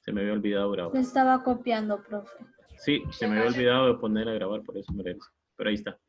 Se me había olvidado grabar. Se estaba copiando, profe. Sí, se me había olvidado de poner a grabar, por eso me regreso. Pero ahí está.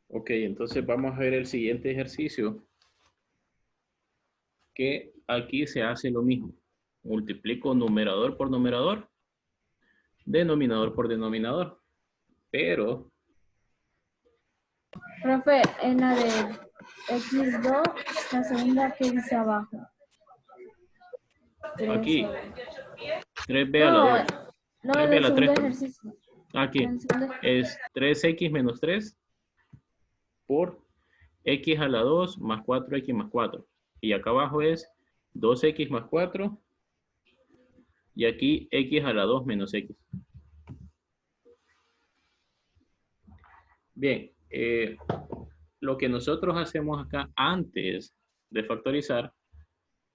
Ok, entonces vamos a ver el siguiente ejercicio, que aquí se hace lo mismo. Multiplico numerador por numerador, denominador por denominador, pero... Profe, en la de X2, la segunda que dice abajo. Aquí, 3b a No, la 2. no, 3b en a el la 3, segundo perdón. ejercicio. Aquí En el segundo... es 3x menos 3 por x a la 2 más 4x más 4. Y acá abajo es 2x más 4. Y aquí x a la 2 menos x. Bien, lo que nosotros hacemos acá antes de factorizar,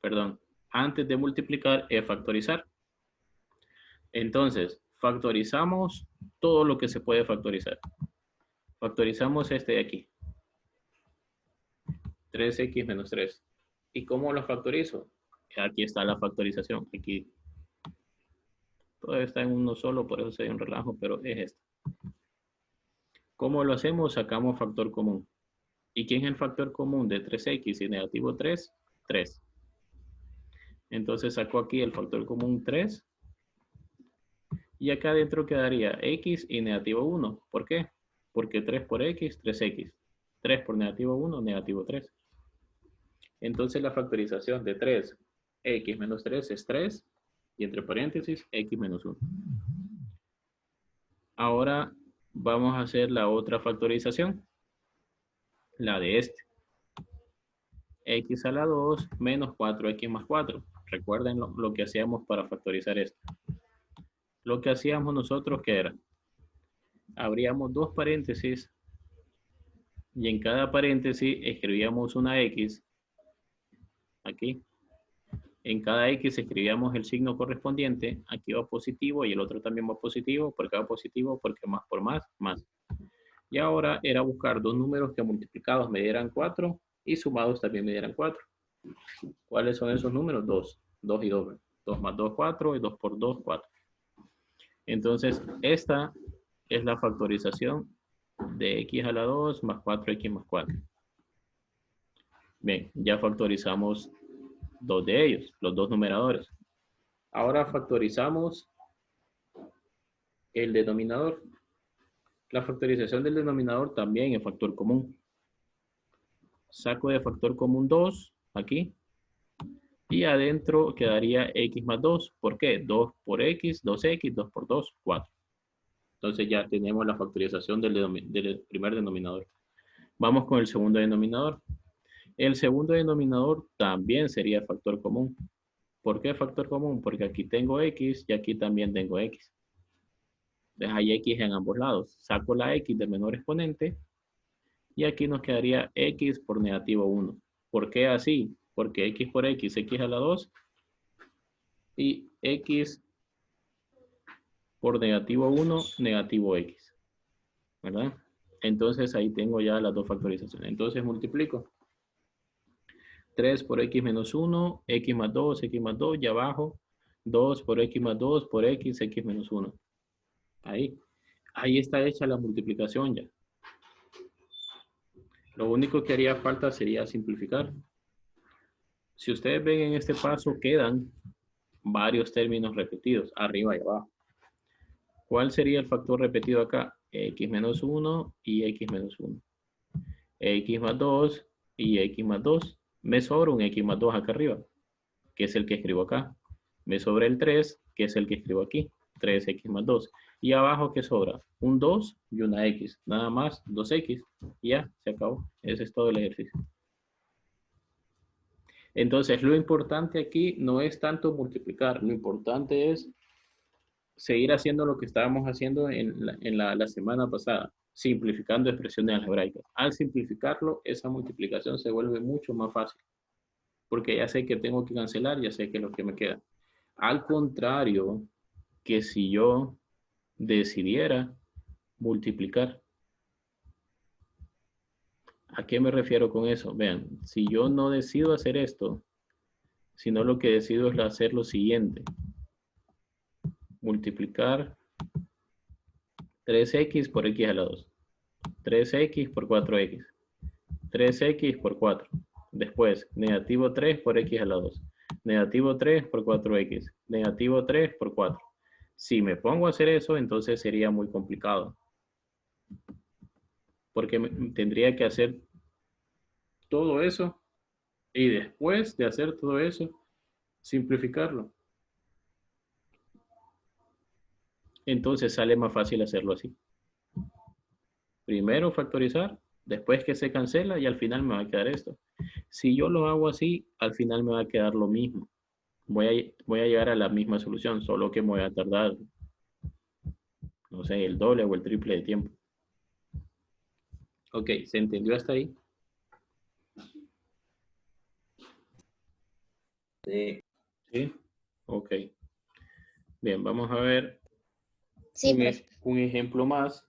perdón, antes de multiplicar es factorizar. Entonces, factorizamos todo lo que se puede factorizar. Factorizamos este de aquí. 3x menos 3. ¿Y cómo lo factorizo? Aquí está la factorización. Aquí todo está en uno solo, por eso se ve un relajo, pero es esto. ¿Cómo lo hacemos? Sacamos factor común. ¿Y quién es el factor común de 3x y negativo 3? 3. Entonces saco aquí el factor común 3. Y acá adentro quedaría x y negativo 1. ¿Por qué? Porque 3 por x, 3x. 3 por negativo 1, negativo 3. Entonces la factorización de 3x menos 3 es 3. Y entre paréntesis, x menos 1. Ahora vamos a hacer la otra factorización. La de este. X a la 2 menos 4x más 4. Recuerden lo que hacíamos para factorizar esto. Lo que hacíamos nosotros, ¿qué era? Abríamos dos paréntesis y en cada paréntesis escribíamos una X. Aquí. En cada X escribíamos el signo correspondiente. Aquí va positivo y el otro también va positivo. ¿Por qué va positivo? Porque más por más, más. Y ahora era buscar dos números que multiplicados me dieran 4 y sumados también me dieran 4. ¿Cuáles son esos números? 2. 2 y 2. 2 más 2, 4 y 2 por 2, 4. Entonces, esta es la factorización de x a la 2 más 4x más 4. Bien, ya factorizamos dos de ellos, los dos numeradores. Ahora factorizamos el denominador. La factorización del denominador también es factor común. Saco de factor común 2, aquí. Y adentro quedaría x más 2. ¿Por qué? 2 por x, 2x, 2 por 2, 4. Entonces ya tenemos la factorización del primer denominador. Vamos con el segundo denominador. El segundo denominador también sería factor común. ¿Por qué factor común? Porque aquí tengo x y aquí también tengo x. Entonces hay x en ambos lados. Saco la x del menor exponente y aquí nos quedaría x por negativo 1. ¿Por qué así? Porque x por x, x a la 2 y x por negativo 1, negativo x. ¿Verdad? Entonces ahí tengo ya las dos factorizaciones. Entonces multiplico. 3 por x menos 1, x más 2, y abajo 2 por x más 2 por x, x menos 1. Ahí está hecha la multiplicación ya. Lo único que haría falta sería simplificar. Si ustedes ven en este paso quedan varios términos repetidos, arriba y abajo. ¿Cuál sería el factor repetido acá? X menos 1 y x menos 1. X más 2 y x más 2. Me sobra un x más 2 acá arriba, que es el que escribo acá. Me sobra el 3, que es el que escribo aquí. 3x más 2. Y abajo, ¿qué sobra? Un 2 y una x. Nada más, 2x. Y ya, se acabó. Ese es todo el ejercicio. Entonces, lo importante aquí no es tanto multiplicar. Lo importante es seguir haciendo lo que estábamos haciendo en la semana pasada, simplificando expresiones algebraicas. Al simplificarlo, esa multiplicación se vuelve mucho más fácil, porque ya sé que tengo que cancelar, ya sé que es lo que me queda. Al contrario, que si yo decidiera multiplicar. ¿A qué me refiero con eso? Vean, si yo no decido hacer esto, sino lo que decido es hacer lo siguiente. Multiplicar 3x por x a la 2. 3x por 4x. 3x por 4. Después, negativo 3 por x a la 2. Negativo 3 por 4x. Negativo 3 por 4. Si me pongo a hacer eso, entonces sería muy complicado. Porque tendría que hacer todo eso y después de hacer todo eso, simplificarlo. Entonces sale más fácil hacerlo así. Primero factorizar, después que se cancela y al final me va a quedar esto. Si yo lo hago así, al final me va a quedar lo mismo. Voy a llegar a la misma solución, solo que me voy a tardar, no sé, el doble o el triple de tiempo. Ok, ¿se entendió hasta ahí? Sí. Sí. Ok. Bien, vamos a ver Sí, un ejemplo más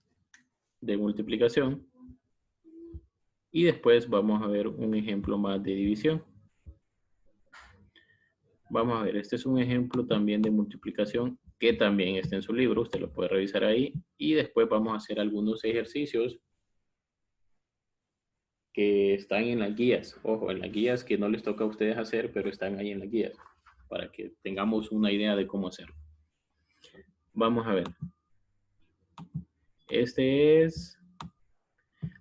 de multiplicación. Y después vamos a ver un ejemplo más de división. Vamos a ver, este es un ejemplo también de multiplicación que también está en su libro. Usted lo puede revisar ahí. Y después vamos a hacer algunos ejercicios que están en las guías. Ojo, en las guías que no les toca a ustedes hacer, pero están ahí en las guías para que tengamos una idea de cómo hacerlo. Vamos a ver. Este es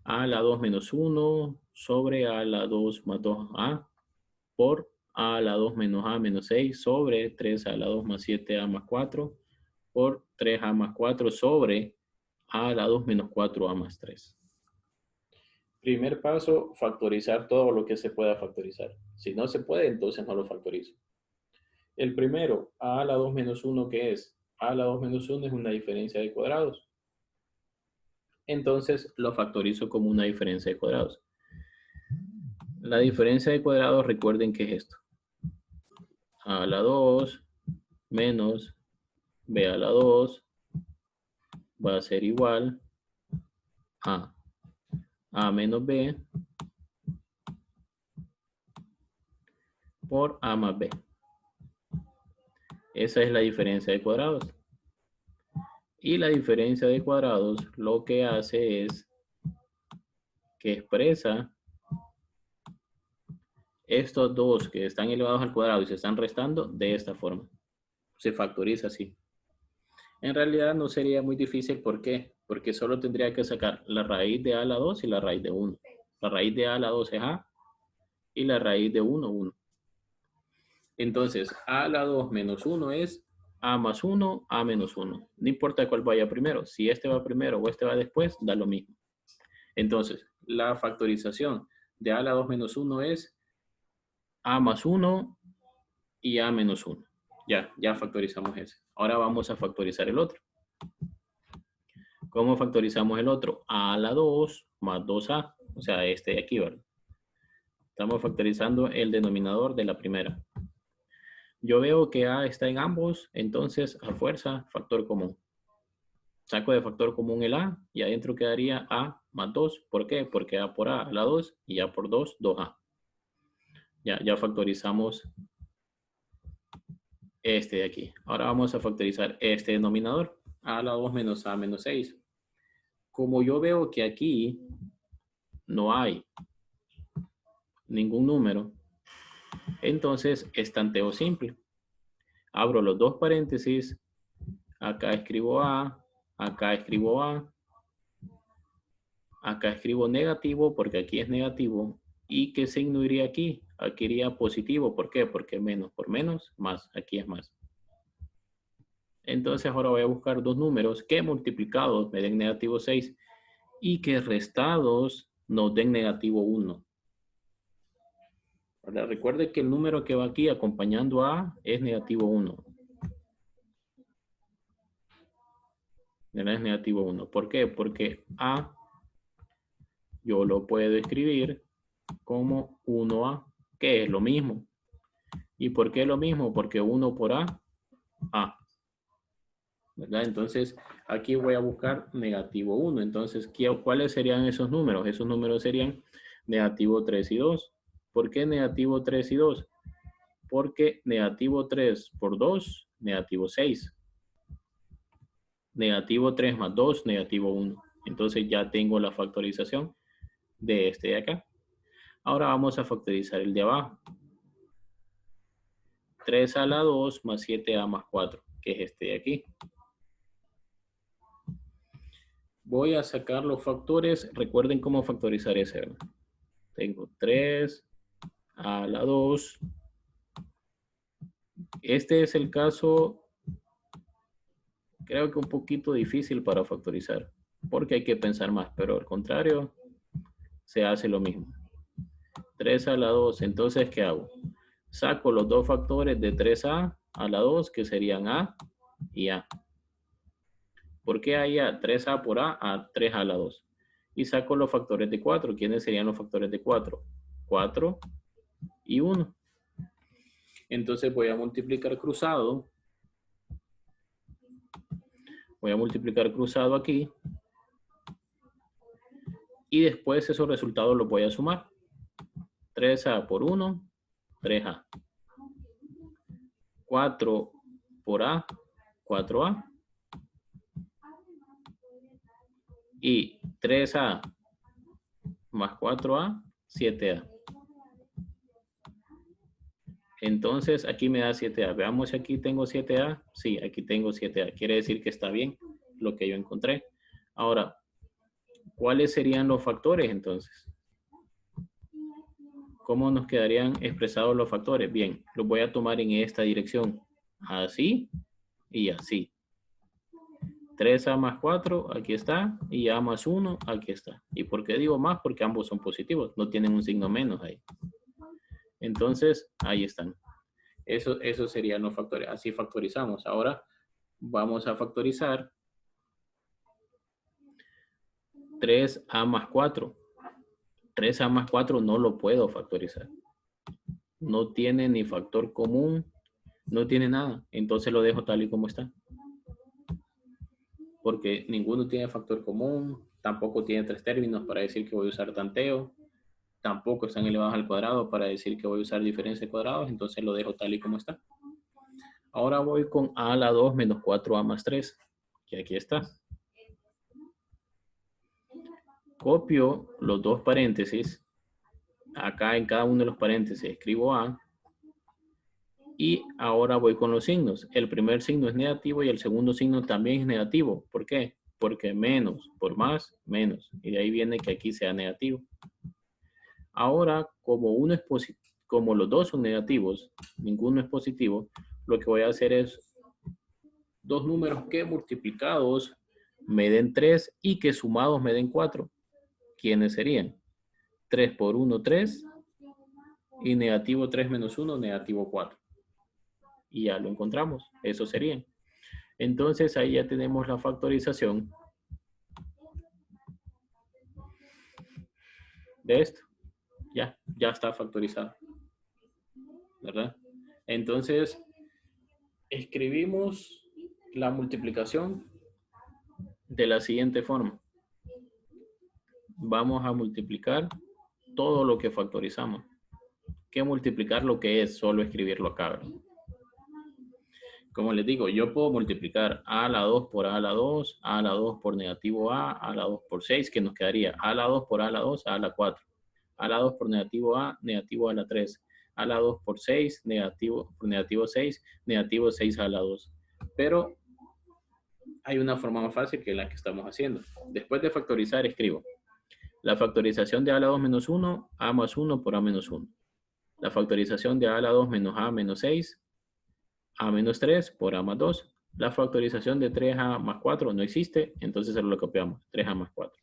a la 2 menos 1 sobre a la 2 más 2a por a la 2 menos a menos 6 sobre 3 a la 2 más 7a más 4 por 3a más 4 sobre a la 2 menos 4a más 3. Primer paso, factorizar todo lo que se pueda factorizar. Si no se puede, entonces no lo factorizo. El primero, a la 2 menos 1, ¿qué es? A la 2 menos 1 es una diferencia de cuadrados. Entonces lo factorizo como una diferencia de cuadrados. La diferencia de cuadrados, recuerden que es esto. A a la 2 menos b a la 2 va a ser igual a menos b por a más b. Esa es la diferencia de cuadrados. Y la diferencia de cuadrados lo que hace es que expresa estos dos que están elevados al cuadrado y se están restando de esta forma. Se factoriza así. En realidad no sería muy difícil. ¿Por qué? Porque solo tendría que sacar la raíz de a a la 2 y la raíz de 1. La raíz de a a la 2 es a y la raíz de 1, 1. Entonces, a a la 2 menos 1 es a más 1, a menos 1. No importa cuál vaya primero. Si este va primero o este va después, da lo mismo. Entonces, la factorización de a a la 2 menos 1 es a más 1 y a menos 1. Ya factorizamos ese. Ahora vamos a factorizar el otro. ¿Cómo factorizamos el otro? A a la 2 más 2a. O sea, este de aquí, ¿verdad? Estamos factorizando el denominador de la primera. Yo veo que a está en ambos, entonces a fuerza, factor común. Saco de factor común el a y adentro quedaría a más 2. ¿Por qué? Porque a por a la 2 y a por 2, 2a. Ya factorizamos este de aquí. Ahora vamos a factorizar este denominador. A a la 2 menos a menos 6. Como yo veo que aquí no hay ningún número, entonces es tanteo simple. Abro los dos paréntesis, acá escribo a, acá escribo a, acá escribo negativo porque aquí es negativo ¿Y qué signo iría aquí? Aquí iría positivo. ¿Por qué? Porque menos por menos, más. Aquí es más. Entonces ahora voy a buscar dos números que multiplicados me den negativo 6 y que restados nos den negativo 1. Ahora, recuerde que el número que va aquí acompañando a A es negativo 1. Es negativo 1. ¿Por qué? Porque A yo lo puedo escribir como 1A, que es lo mismo. ¿Y por qué es lo mismo? Porque 1 por A, A. ¿Verdad? Entonces, aquí voy a buscar negativo 1. Entonces, ¿cuáles serían esos números? Esos números serían negativo 3 y 2. ¿Por qué negativo 3 y 2? Porque negativo 3 por 2, negativo 6. Negativo 3 más 2, negativo 1. Entonces ya tengo la factorización de este de acá. Ahora vamos a factorizar el de abajo. 3 a la 2 más 7a más 4, que es este de aquí. Voy a sacar los factores. Recuerden cómo factorizar ese, ¿verdad? Tengo 3 a la 2. Este es el caso, creo que un poquito difícil para factorizar, porque hay que pensar más, pero al contrario, se hace lo mismo. 3 a la 2, entonces, ¿qué hago? Saco los dos factores de 3a a la 2, que serían a y a. ¿Por qué hay a? 3a por a 3 a la 2. Y saco los factores de 4. ¿Quiénes serían los factores de 4? 4 y 1. Entonces voy a multiplicar cruzado. Voy a multiplicar cruzado aquí. Y después esos resultados los voy a sumar. 3a por 1, 3a. 4 por a, 4a. Y 3a más 4a, 7a. Entonces aquí me da 7a. Veamos si aquí tengo 7a. Sí, aquí tengo 7a. Quiere decir que está bien lo que yo encontré. Ahora, ¿cuáles serían los factores entonces? ¿Cómo nos quedarían expresados los factores? Bien, los voy a tomar en esta dirección. Así y así. 3a más 4, aquí está. Y a más 1, aquí está. ¿Y por qué digo más? Porque ambos son positivos. No tienen un signo menos ahí. Entonces, ahí están. Eso serían los factores. Así factorizamos. Ahora vamos a factorizar 3a más 4. 3a más 4 no lo puedo factorizar. No tiene ni factor común, no tiene nada. Entonces lo dejo tal y como está. Porque ninguno tiene factor común, tampoco tiene tres términos para decir que voy a usar tanteo, tampoco están elevados al cuadrado para decir que voy a usar diferencia de cuadrados, entonces lo dejo tal y como está. Ahora voy con a a la 2 menos 4a más 3, que aquí está. Copio los dos paréntesis. Acá en cada uno de los paréntesis escribo a. Y ahora voy con los signos. El primer signo es negativo y el segundo signo también es negativo. ¿Por qué? Porque menos por más, menos. Y de ahí viene que aquí sea negativo. Ahora, como uno es positivo, como los dos son negativos, ninguno es positivo, lo que voy a hacer es dos números que multiplicados me den 3 y que sumados me den 4. ¿Quiénes serían? 3 por 1, 3. Y negativo 3 menos 1, negativo 4. Y ya lo encontramos. Eso sería. Entonces ahí ya tenemos la factorización de esto. Ya está factorizado. ¿Verdad? Entonces, escribimos la multiplicación de la siguiente forma. Vamos a multiplicar todo lo que factorizamos. ¿Qué multiplicar lo que es? Solo escribirlo acá, ¿verdad? Como les digo, yo puedo multiplicar a a la 2 por a a la 2, a a la 2 por negativo a la 2 por 6, que nos quedaría a a la 2 por a a la 2, a la 4. A la 2 por negativo a la 3. A la 2 por 6, negativo por negativo 6, negativo 6 a la 2. Pero hay una forma más fácil que la que estamos haciendo. Después de factorizar, escribo La factorización de a a la 2 menos 1, a más 1 por a menos 1. La factorización de a a la 2 menos a menos 6, a menos 3 por a más 2. La factorización de 3a más 4 no existe, entonces solo lo copiamos, 3a más 4.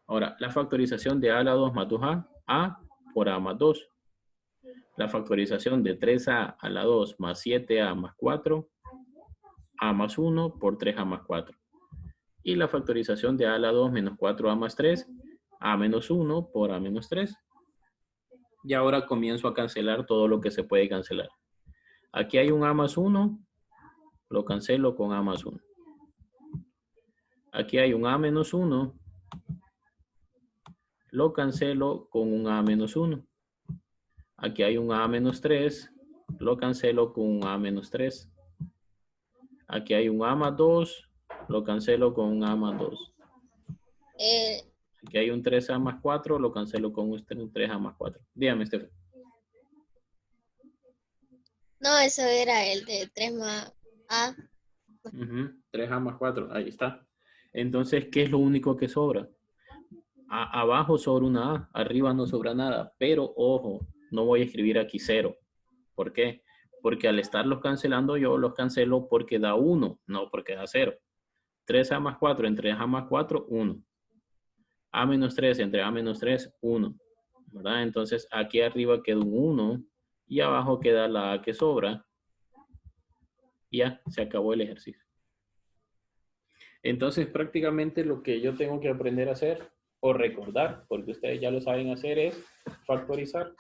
Ahora, la factorización de a la 2 más 2a, a por a más 2. La factorización de 3a a la 2 más 7a más 4, a más 1 por 3a más 4. Y la factorización de a la 2 menos 4a más 3, a menos 1 por a menos 3. Y ahora comienzo a cancelar todo lo que se puede cancelar. Aquí hay un a más 1, lo cancelo con a más 1. Aquí hay un a menos 1, lo cancelo con un a menos 1. Aquí hay un a menos 3, lo cancelo con un a menos 3. Aquí hay un a más 2, lo cancelo con un a más 2. Aquí hay un 3a más 4, lo cancelo con un 3a más 4. Dígame, Estefan. No, eso era el de 3 más A. 3a más 4, ahí está. Entonces, ¿qué es lo único que sobra? Abajo sobra una A, arriba no sobra nada. Pero, ojo, no voy a escribir aquí 0. ¿Por qué? Porque al estarlos cancelando, yo los cancelo porque da 1, no porque da 0. 3a más 4 entre a más 4, 1. A menos 3 entre a menos 3, 1. ¿Verdad? Entonces, aquí arriba queda un 1 y abajo queda la A que sobra. Y ya, se acabó el ejercicio. Entonces, prácticamente lo que yo tengo que aprender a hacer o recordar, porque ustedes ya lo saben hacer, es factorizar.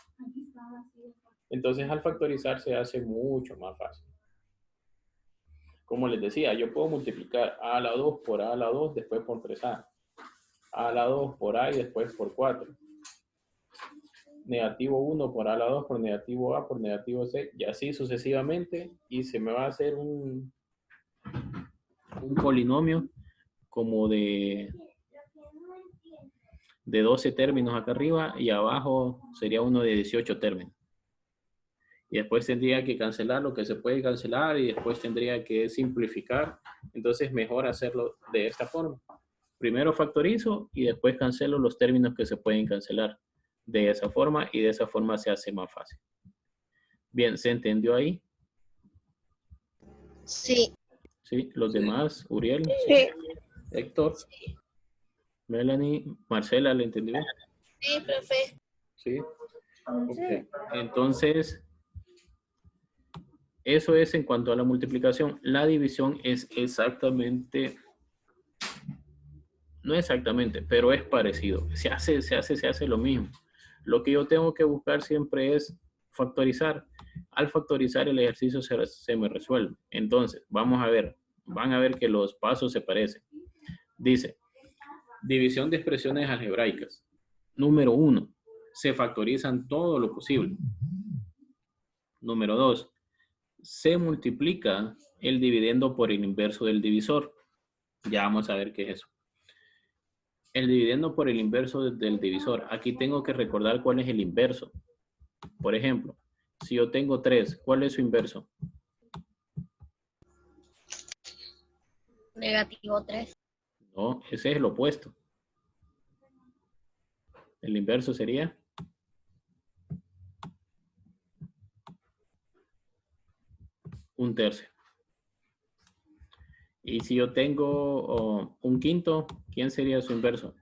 Entonces, al factorizar se hace mucho más fácil. Como les decía, yo puedo multiplicar a a la 2 por a a la 2, después por 3a. A a la 2 por a y después por 4. Negativo 1 por a a la 2 por negativo a por negativo c, y así sucesivamente, y se me va a hacer un polinomio como de 12 términos acá arriba, y abajo sería uno de 18 términos. Y después tendría que cancelar lo que se puede cancelar, y después tendría que simplificar. Entonces, mejor hacerlo de esta forma. Primero factorizo y después cancelo los términos que se pueden cancelar de esa forma, y de esa forma se hace más fácil. Bien, ¿se entendió ahí? Sí. ¿Sí? ¿Los demás? Uriel, Sí. Héctor, Melanie, Marcela, ¿le entendió? Sí, profe. Sí. Ok. Entonces, eso es en cuanto a la multiplicación. La división es exactamente, no exactamente, pero es parecido. Se hace lo mismo. Lo que yo tengo que buscar siempre es factorizar. Al factorizar el ejercicio se me resuelve. Entonces, vamos a ver, van a ver que los pasos se parecen. Dice, división de expresiones algebraicas. Número 1, se factorizan todo lo posible. Número 2, se multiplica el dividendo por el inverso del divisor. Ya vamos a ver qué es eso. El dividendo por el inverso del divisor. Aquí tengo que recordar cuál es el inverso. Por ejemplo, si yo tengo 3, ¿cuál es su inverso? Negativo 3. No, ese es el opuesto. El inverso sería un tercio. Y si yo tengo un quinto, ¿quién sería su inverso?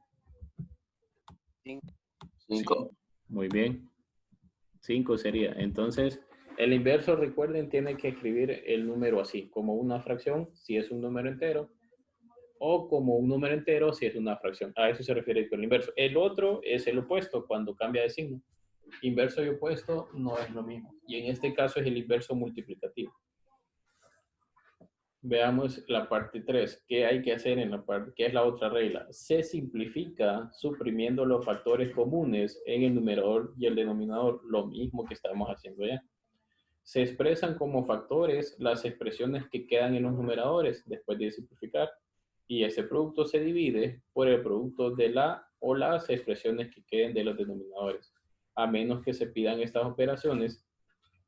5. Muy bien. 5 sería. Entonces, el inverso, recuerden, tiene que escribir el número así, como una fracción, si es un número entero, o como un número entero, si es una fracción. A eso se refiere con el inverso. El otro es el opuesto, cuando cambia de signo. Inverso y opuesto no es lo mismo. Y en este caso es el inverso multiplicativo. Veamos la parte 3. ¿Qué hay que hacer en la parte? ¿Qué es la otra regla? Se simplifica suprimiendo los factores comunes en el numerador y el denominador. Lo mismo que estamos haciendo ya. Se expresan como factores las expresiones que quedan en los numeradores después de simplificar. Y ese producto se divide por el producto de la o las expresiones que queden de los denominadores. A menos que se pidan estas operaciones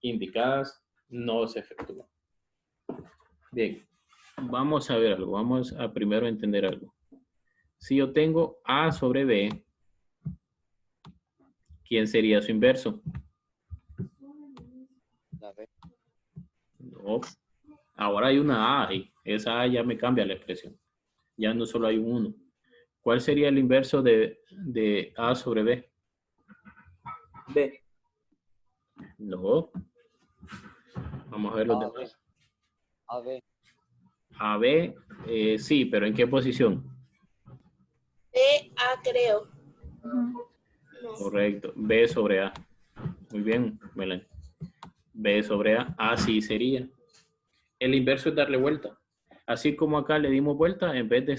indicadas, no se efectúan. Bien, vamos a ver algo. Vamos a primero entender algo. Si yo tengo A sobre B, ¿quién sería su inverso? La B. No. Ahora hay una A ahí. Esa A ya me cambia la expresión. Ya no solo hay un 1. ¿Cuál sería el inverso de A sobre B? B. No. Vamos a ver los A, demás. A, B. A, B, sí, pero ¿en qué posición? B, A, creo. Ujú. No. Correcto. B sobre A. Muy bien, Melanie. B sobre A. A sí sería. El inverso es darle vuelta. Así como acá le dimos vuelta, en vez de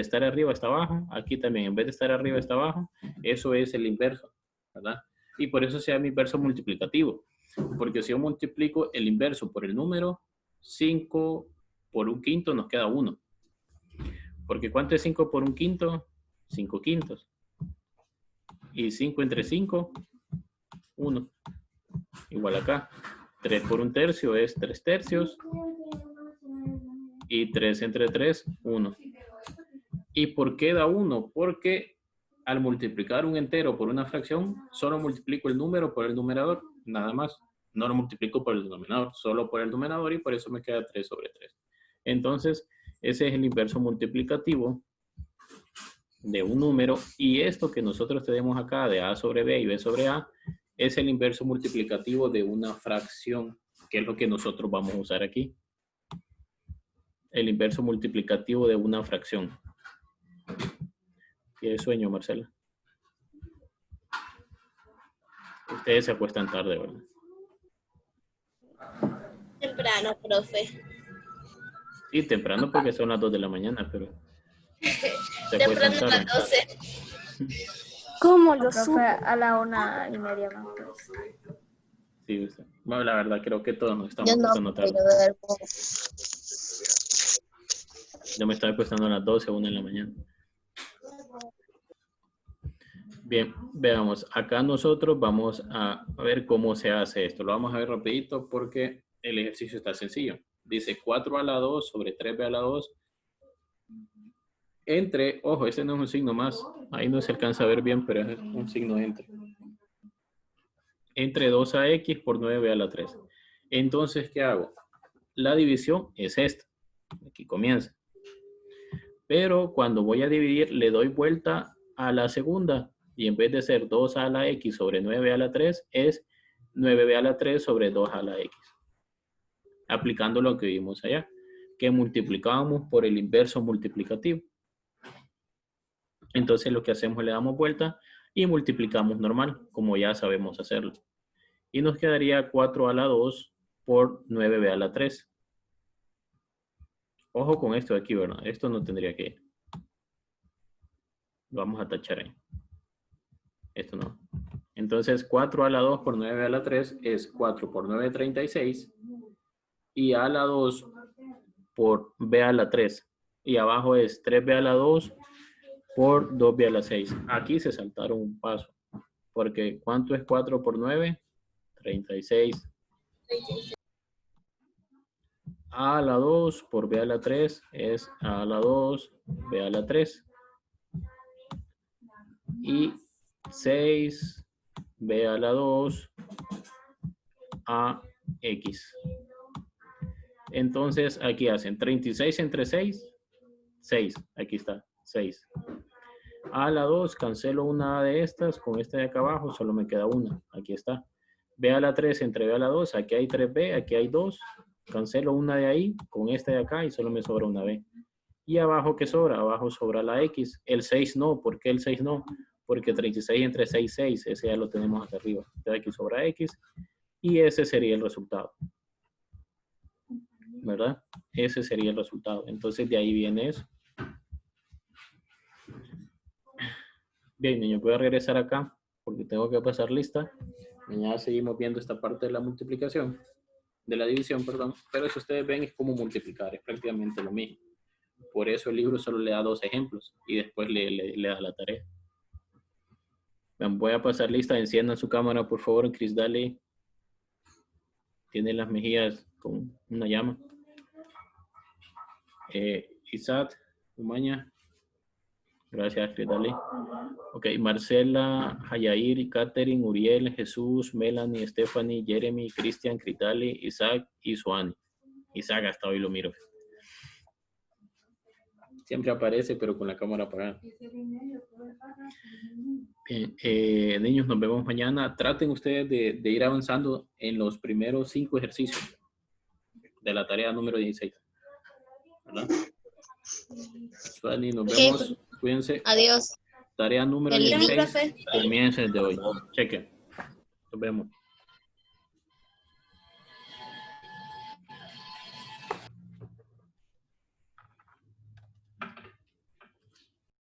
estar arriba hasta abajo, aquí también, en vez de estar arriba hasta abajo, eso es el inverso, ¿verdad? Y por eso se llama inverso multiplicativo. Porque si yo multiplico el inverso por el número, 5 por un quinto nos queda 1. Porque ¿cuánto es 5 por un quinto? 5 quintos. Y 5 entre 5, 1. Igual acá. 3 por un tercio es 3 tercios. Y 3 entre 3, 1. ¿Y por qué da 1? Porque al multiplicar un entero por una fracción, solo multiplico el número por el numerador, nada más. No lo multiplico por el denominador, solo por el numerador y por eso me queda 3 sobre 3. Entonces, ese es el inverso multiplicativo de un número y esto que nosotros tenemos acá de A sobre B y B sobre A es el inverso multiplicativo de una fracción, que es lo que nosotros vamos a usar aquí. El inverso multiplicativo de una fracción. ¿Qué sueño, Marcela? Ustedes se acuestan tarde, ¿verdad? Temprano, profe. Sí, temprano porque son las 2 de la mañana, pero se acuestan Temprano a tarde. las 12. ¿Cómo lo Profe, supo? a la 1:30 más, pues. Sí, usted. Bueno, la verdad creo que todos nos estamos Yo no, acostando tarde. pero duermo. Yo me estaba acostando a las 12 o 1 de la mañana. Bien, veamos. Acá nosotros vamos a ver cómo se hace esto. Lo vamos a ver rapidito porque el ejercicio está sencillo. Dice 4 a la 2 sobre 3b a la 2 entre, ojo, ese no es un signo más. Ahí no se alcanza a ver bien, pero es un signo entre 2ax por 9b a la 3. Entonces, ¿qué hago? La división es esta. Aquí comienza. Pero cuando voy a dividir, le doy vuelta a la segunda. Y en vez de ser 2 a la x sobre 9 a la 3, es 9b a la 3 sobre 2 a la x. Aplicando lo que vimos allá, que multiplicábamos por el inverso multiplicativo. Entonces lo que hacemos, le damos vuelta y multiplicamos normal, como ya sabemos hacerlo. Y nos quedaría 4 a la 2 por 9b a la 3. Ojo con esto de aquí, ¿verdad? Esto no tendría que ir. Vamos a tachar ahí. Esto no. Entonces 4 a la 2 por 9 a la 3 es 4 por 9, 36. Y a la 2 por b a la 3. Y abajo es 3b a la 2 por 2b a la 6. Aquí se saltaron un paso. Porque ¿cuánto es 4 por 9? 36. A la 2 por b a la 3 es a la 2, b a la 3. Y 6, b a la 2, a x. Entonces aquí hacen 36 entre 6, 6. Aquí está, 6. A la 2, cancelo una de estas, con esta de acá abajo solo me queda una, aquí está. B a la 3 entre B a la 2, aquí hay 3B, aquí hay 2. Cancelo una de ahí con esta de acá y solo me sobra una B. Y abajo, ¿qué sobra? Abajo sobra la X. El 6 no. ¿Por qué el 6 no? Porque 36 entre 6, 6. Ese ya lo tenemos acá arriba. Entonces aquí sobra X. Y ese sería el resultado. ¿Verdad? Ese sería el resultado. Entonces de ahí viene eso. Bien, niños, voy a regresar acá porque tengo que pasar lista. Mañana seguimos viendo esta parte de la multiplicación. De la división, perdón, pero si ustedes ven es como multiplicar, es prácticamente lo mismo. Por eso el libro solo le da 2 ejemplos y después le da la tarea. Voy a pasar lista, enciendan su cámara por favor, Chris Daly. Tiene las mejillas con una llama. Isaac, Umaña, Gracias, Crisdali. Ok, Marcela, Hayair, Catherine, Uriel, Jesús, Melanie, Stephanie, Jeremy, Cristian, Crisdali, Isaac y Suani. Isaac hasta hoy lo miro. Siempre aparece, pero con la cámara apagada. Bien, niños, nos vemos mañana. Traten ustedes de ir avanzando en los primeros 5 ejercicios de la tarea número 16. ¿Verdad? Suani, nos vemos. Cuídense. Adiós. Tarea número Feliz 16. día. Comienza desde hoy. Chequen. Nos vemos.